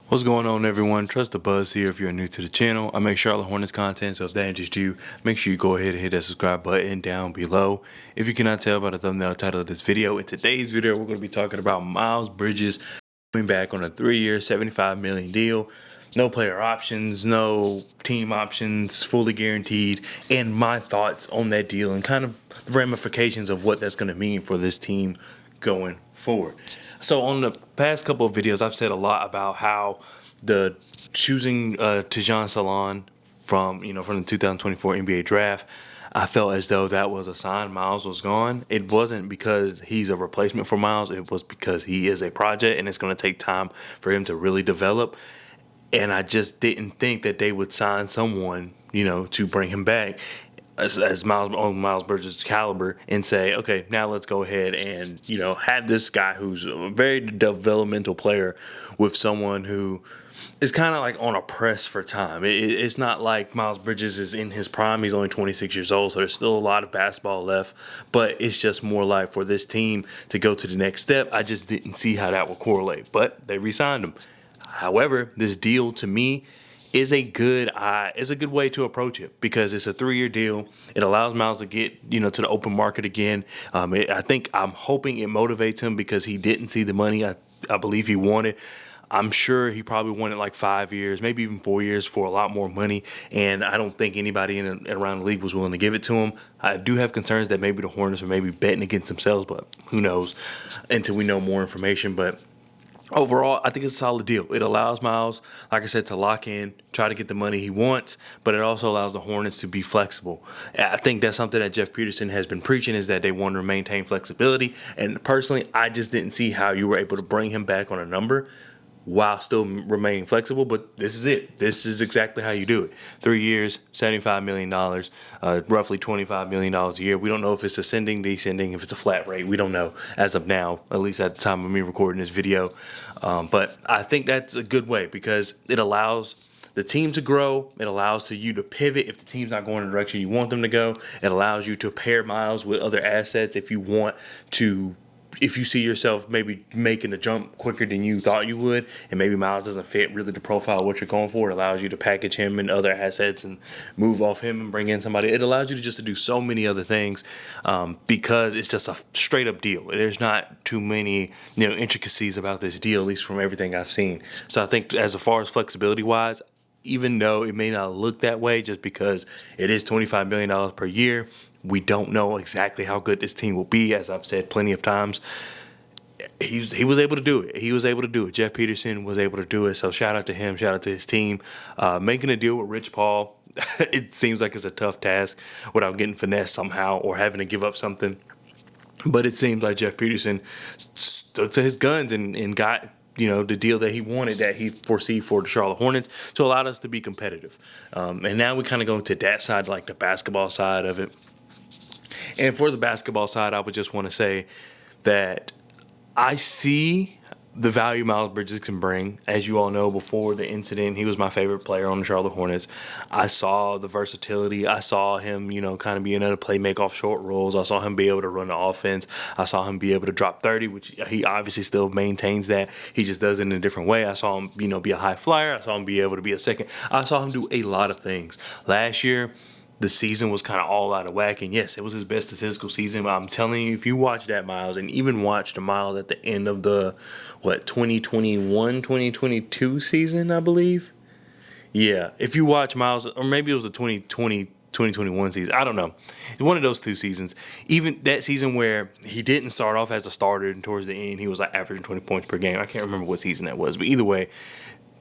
What's going on, everyone? Trust the Buzz here. If you're new to the channel, I make Charlotte Hornets content, so if that interests you, make sure you go ahead and hit that subscribe button down below. If you cannot tell by the thumbnail title of this video, in today's video, we're going to be talking about Miles Bridges coming back on a 3-year, $75 million deal. No player options, no team options, fully guaranteed, and my thoughts on that deal and kind of the ramifications of what that's going to mean for this team going forward. So on the past couple of videos, I've said a lot about how the choosing Tijan Salon from the 2024 NBA draft, I felt as though that was a sign Miles was gone. It wasn't because he's a replacement for Miles. It was because he is a project and it's going to take time for him to really develop. And I just didn't think that they would sign someone, to bring him back as Miles Bridges' caliber and say, okay, now let's go ahead and, have this guy who's a very developmental player with someone who is kind of like on a press for time. It's not like Miles Bridges is in his prime. He's only 26 years old, so there's still a lot of basketball left. But it's just more like for this team to go to the next step, I just didn't see how that would correlate. But they re-signed him. However, this deal to me is a good way to approach it because it's a 3-year deal. It allows Miles to get to the open market again. I'm hoping it motivates him because he didn't see the money I believe he wanted. I'm sure he probably wanted like 5 years, maybe even 4 years for a lot more money, and I don't think anybody around the league was willing to give it to him. I do have concerns that maybe the Hornets are maybe betting against themselves, but who knows until we know more information. But overall, I think it's a solid deal. It allows Miles, like I said, to lock in, try to get the money he wants, but it also allows the Hornets to be flexible. I think that's something that Jeff Peterson has been preaching, is that they want to maintain flexibility. And personally, I just didn't see how you were able to bring him back on a number while still remaining flexible, but this is it. This is exactly how you do it. 3 years, $75 million, roughly $25 million a year. We don't know if it's ascending, descending, if it's a flat rate. We don't know as of now, at least at the time of me recording this video. But I think that's a good way because it allows the team to grow. It allows you to pivot if the team's not going in the direction you want them to go. It allows you to pair Miles with other assets if you see yourself maybe making the jump quicker than you thought you would, and maybe Miles doesn't fit really the profile of what you're going for. It allows you to package him and other assets and move off him and bring in somebody. It allows you to do so many other things because it's just a straight up deal. There's not too many intricacies about this deal, at least from everything I've seen. So I think as far as flexibility wise, even though it may not look that way just because it is $25 million per year, we don't know exactly how good this team will be. As I've said plenty of times, he was able to do it. He was able to do it. Jeff Peterson was able to do it. So shout out to him. Shout out to his team. Making a deal with Rich Paul, it seems like it's a tough task without getting finessed somehow or having to give up something. But it seems like Jeff Peterson stuck to his guns and got the deal that he wanted, that he foresaw for the Charlotte Hornets, to allow us to be competitive. And now we kind of go into that side, like the basketball side of it. And for the basketball side, I would just want to say that I see the value Miles Bridges can bring. As you all know, before the incident, he was my favorite player on the Charlotte Hornets. I saw the versatility. I saw him, kind of being able to play, make off short rolls. I saw him be able to run the offense. I saw him be able to drop 30, which he obviously still maintains that. He just does it in a different way. I saw him, be a high flyer. I saw him be able to be a second. I saw him do a lot of things. Last year, the season was kind of all out of whack, and yes, it was his best statistical season. But I'm telling you, if you watch that Miles, and even watch the Miles at the end of the 2021, 2022 season, I believe. Yeah, if you watch Miles, or maybe it was the 2020, 2021 season, I don't know, one of those two seasons. Even that season where he didn't start off as a starter, and towards the end he was like averaging 20 points per game. I can't remember what season that was, but either way,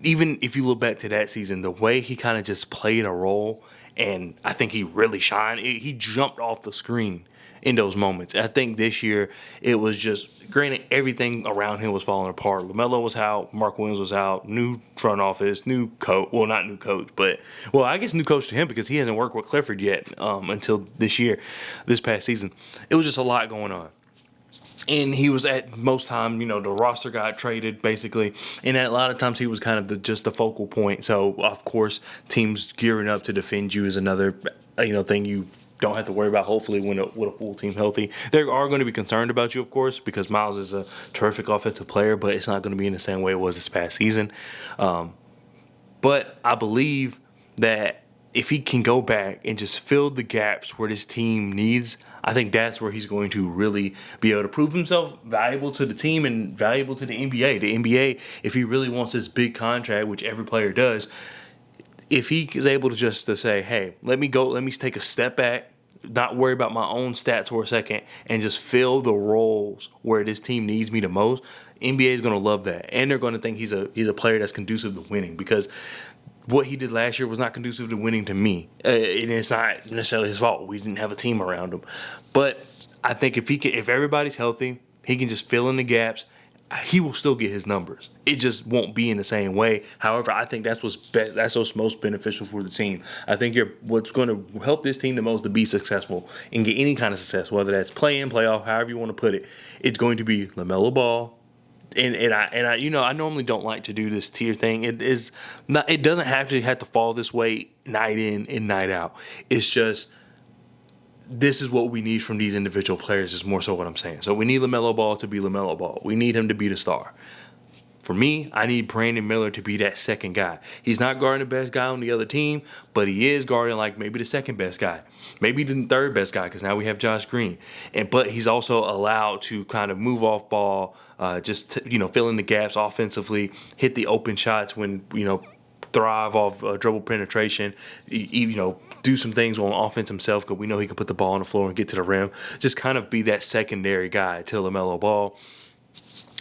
even if you look back to that season, the way he kind of just played a role, and I think he really shined. He jumped off the screen in those moments. I think this year it was just, granted, everything around him was falling apart. LaMelo was out, Mark Williams was out, new front office, new coach. Well, not new coach, but I guess new coach to him because he hasn't worked with Clifford yet until this past season. It was just a lot going on. And he was at most time, the roster got traded basically, and at a lot of times he was kind of just the focal point. So of course, teams gearing up to defend you is another, thing you don't have to worry about, hopefully, with a full team healthy. They are going to be concerned about you, of course, because Miles is a terrific offensive player, but it's not going to be in the same way it was this past season. But I believe that if he can go back and just fill the gaps where this team needs, I think that's where he's going to really be able to prove himself valuable to the team and valuable to the NBA. The NBA, if he really wants this big contract, which every player does, if he is able to just to say, hey, let me take a step back, not worry about my own stats for a second, and just fill the roles where this team needs me the most, NBA is going to love that. And they're going to think he's a player that's conducive to winning, because what he did last year was not conducive to winning to me. And it's not necessarily his fault. We didn't have a team around him. But I think if everybody's healthy, he can just fill in the gaps. He will still get his numbers. It just won't be in the same way. However, I think that's what's most beneficial for the team. I think what's going to help this team the most to be successful and get any kind of success, whether that's play-in, playoff, however you want to put it, it's going to be LaMelo Ball. And I I normally don't like to do this tier thing. It doesn't have to fall this way night in and night out. It's just, this is what we need from these individual players, is more so what I'm saying. So we need LaMelo Ball to be LaMelo Ball. We need him to be the star. For me, I need Brandon Miller to be that second guy. He's not guarding the best guy on the other team, but he is guarding like maybe the second best guy, maybe the third best guy, because now we have Josh Green. But he's also allowed to kind of move off ball, fill in the gaps offensively, hit the open shots when thrive off dribble penetration, do some things on offense himself, because we know he can put the ball on the floor and get to the rim. Just kind of be that secondary guy to LaMelo Ball.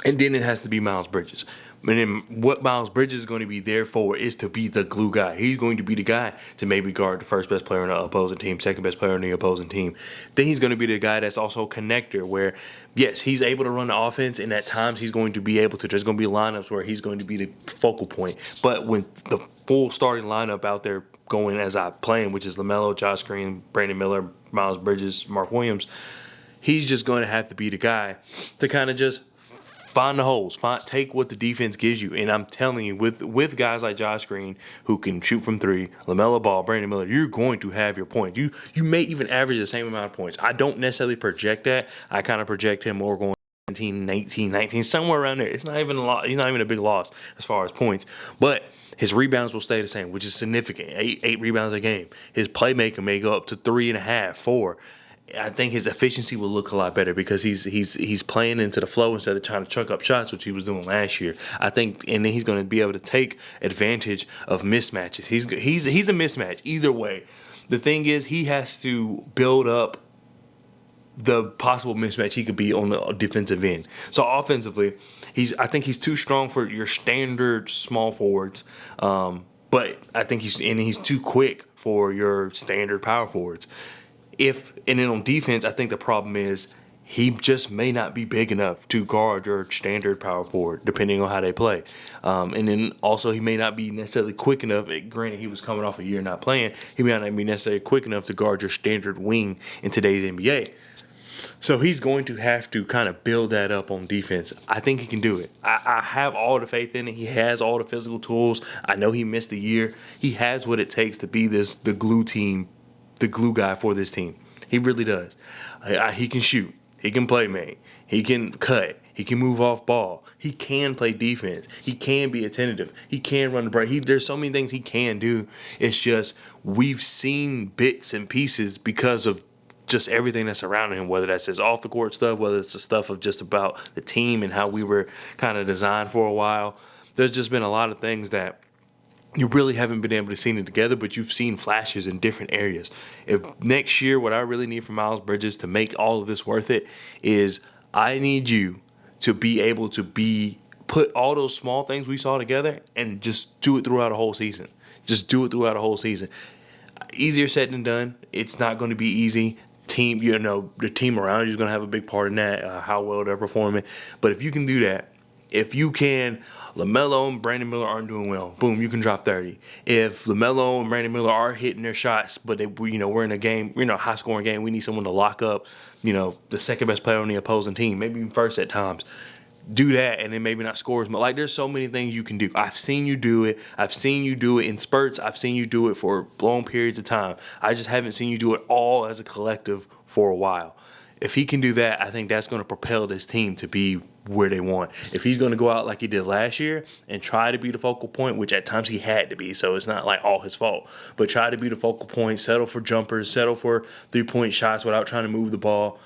And then it has to be Miles Bridges. And then what Miles Bridges is going to be there for is to be the glue guy. He's going to be the guy to maybe guard the first best player on the opposing team, second best player on the opposing team. Then he's going to be the guy that's also a connector, where, yes, he's able to run the offense, and at times he's going to be able to. There's going to be lineups where he's going to be the focal point. But when the full starting lineup out there going as I playing, which is LaMelo, Josh Green, Brandon Miller, Miles Bridges, Mark Williams, he's just going to have to be the guy to kind of just find the holes, take what the defense gives you. And I'm telling you, with guys like Josh Green, who can shoot from three, LaMelo Ball, Brandon Miller, you're going to have your points. You may even average the same amount of points. I don't necessarily project that. I kind of project him more going 17, 18, 19, somewhere around there. It's not even a lot. He's not even a big loss as far as points. But his rebounds will stay the same, which is significant. Eight rebounds a game. His playmaking may go up to 3.5, 4. I think his efficiency will look a lot better, because he's playing into the flow instead of trying to chuck up shots, which he was doing last year. I think, and then he's going to be able to take advantage of mismatches. He's a mismatch either way. The thing is, he has to build up the possible mismatch he could be on the defensive end. So offensively, I think he's too strong for your standard small forwards. But I think he's too quick for your standard power forwards. And then on defense, I think the problem is he just may not be big enough to guard your standard power forward, depending on how they play. And then also, he may not be necessarily quick enough. Granted, he was coming off a year not playing. He may not be necessarily quick enough to guard your standard wing in today's NBA. So he's going to have to kind of build that up on defense. I think he can do it. I have all the faith in it. He has all the physical tools. I know he missed a year. He has what it takes to be the glue guy for this team. He really does. He can shoot. He can play make. He can cut. He can move off ball. He can play defense. He can be attentive. He can run the break. There's so many things he can do. It's just we've seen bits and pieces because of just everything that's surrounding him, whether that's his off the court stuff, whether it's the stuff of just about the team and how we were kind of designed for a while. There's just been a lot of things that you really haven't been able to see it together, but you've seen flashes in different areas. If next year, what I really need from Miles Bridges to make all of this worth it is, I need you to be able to put all those small things we saw together and just do it throughout a whole season. Just do it throughout a whole season. Easier said than done. It's not going to be easy. The team around you is going to have a big part in that, how well they're performing. But if you can do that, if you can, LaMelo and Brandon Miller aren't doing well, boom, you can drop 30. If LaMelo and Brandon Miller are hitting their shots, but we're in a game, high scoring game, we need someone to lock up, the second best player on the opposing team, maybe even first at times. do that and then maybe not score as much. Like, there's so many things you can do. I've seen you do it. I've seen you do it in spurts. I've seen you do it for long periods of time. I just haven't seen you do it all as a collective for a while. If he can do that, I think that's going to propel this team to be where they want. If he's going to go out like he did last year and try to be the focal point, which at times he had to be, so it's not like all his fault, but try to be the focal point, settle for jumpers, settle for three-point shots without trying to move the ball.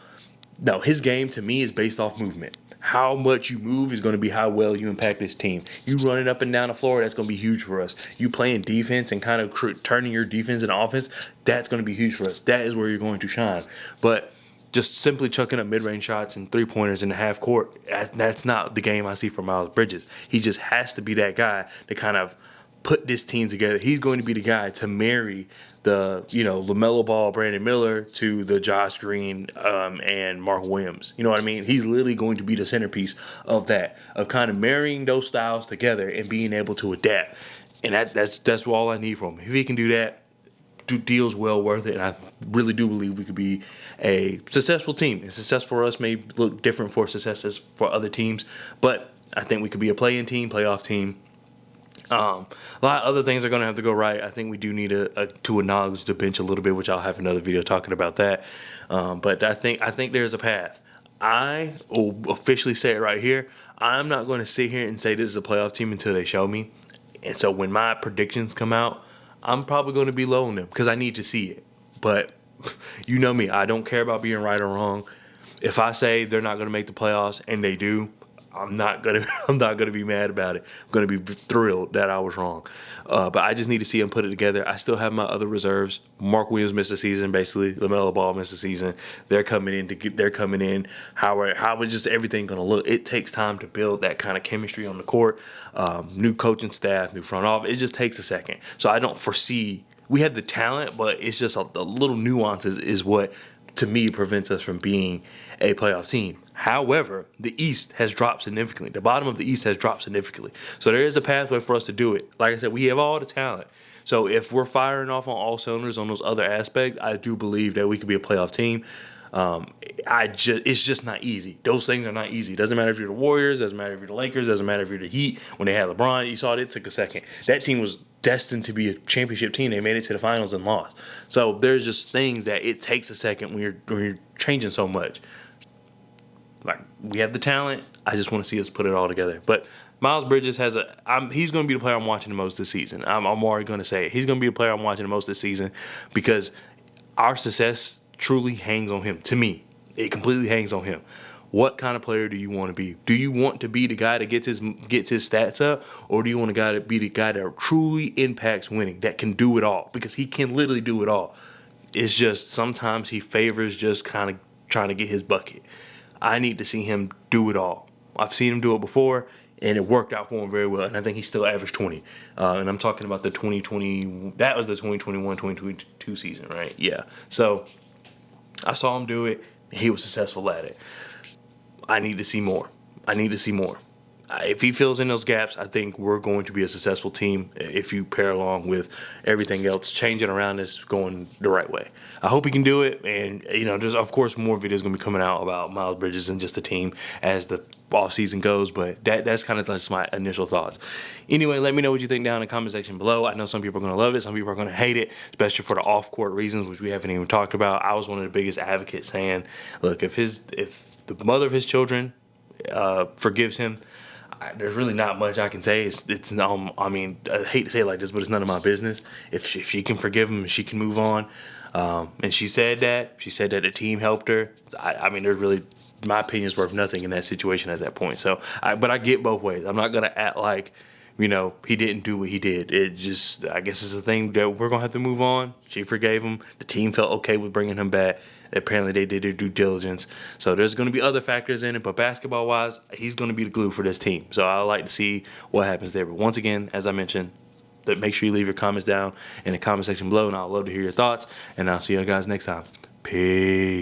No, his game to me is based off movement. How much you move is going to be how well you impact this team. You running up and down the floor, that's going to be huge for us. You playing defense and kind of turning your defense into offense, that's going to be huge for us. That is where you're going to shine. But just simply chucking up mid-range shots and three-pointers in the half court, that's not the game I see for Miles Bridges. He just has to be that guy to kind of put this team together. He's going to be the guy to marry the, LaMelo Ball, Brandon Miller to the Josh Green and Mark Williams. You know what I mean? He's literally going to be the centerpiece of that, of kind of marrying those styles together and being able to adapt. And that's all I need from him. If he can do that, deal's well worth it, and I really do believe we could be a successful team. And success for us may look different for successes for other teams, but I think we could be a play-in team, playoff team. A lot of other things are going to have to go right. I think we do need to acknowledge the bench a little bit, which I'll have another video talking about that. But I think there's a path. I will officially say it right here. I'm not going to sit here and say this is a playoff team until they show me. And so when my predictions come out, I'm probably going to be low on them because I need to see it. But you know me, I don't care about being right or wrong. If I say they're not going to make the playoffs and they do, I'm not gonna be mad about it. I'm gonna be thrilled that I was wrong. But I just need to see them put it together. I still have my other reserves. Mark Williams missed the season, basically. LaMelo Ball missed the season. They're coming in. How is just everything gonna look? It takes time to build that kind of chemistry on the court. New coaching staff, new front office. It just takes a second. So I don't foresee. We have the talent, but it's just a little nuances is what, to me, prevents us from being a playoff team. However, the East has dropped significantly. The bottom of the East has dropped significantly. So there is a pathway for us to do it. Like I said, we have all the talent. So if we're firing off on all cylinders on those other aspects, I do believe that we could be a playoff team. It's just not easy. Those things are not easy. Doesn't matter if you're the Warriors. Doesn't matter if you're the Lakers. Doesn't matter if you're the Heat. When they had LeBron, you saw it took a second. That team was destined to be a championship team. They made it to the finals and lost. So there's just things that it takes a second when you're changing so much. Like, we have the talent. I just want to see us put it all together. But Miles Bridges he's going to be the player I'm watching the most this season. I'm already going to say it. He's going to be the player I'm watching the most this season because our success truly hangs on him. To me, it completely hangs on him. What kind of player do you want to be? Do you want to be the guy that gets his stats up, or do you want to be the guy that truly impacts winning, that can do it all? Because he can literally do it all. It's just sometimes he favors just kind of trying to get his bucket. I need to see him do it all. I've seen him do it before, and it worked out for him very well. And I think he still averaged 20. And I'm talking about the 2020. That was the 2021-2022 season, right? Yeah. So I saw him do it. He was successful at it. I need to see more. If he fills in those gaps, I think we're going to be a successful team if you pair along with everything else, changing around us, going the right way. I hope he can do it, and there's of course more videos going to be coming out about Miles Bridges and just the team as the offseason goes, but that's kind of just my initial thoughts. Anyway, let me know what you think down in the comment section below. I know some people are going to love it, some people are going to hate it, especially for the off-court reasons, which we haven't even talked about. I was one of the biggest advocates saying, look, if the mother of his children forgives him, there's really not much I can say. I mean, I hate to say it like this, but it's none of my business. If she can forgive him, she can move on. And she said that the team helped her. I mean, there's really, my opinion is worth nothing in that situation at that point. So, but I get both ways. I'm not gonna act like, he didn't do what he did. It just, I guess it's a thing that we're gonna have to move on. She forgave him. The team felt okay with bringing him back. Apparently they did their due diligence. So there's going to be other factors in it, but basketball-wise, he's going to be the glue for this team. So I like to see what happens there. But once again, as I mentioned, make sure you leave your comments down in the comment section below, and I'd love to hear your thoughts. And I'll see you guys next time. Peace.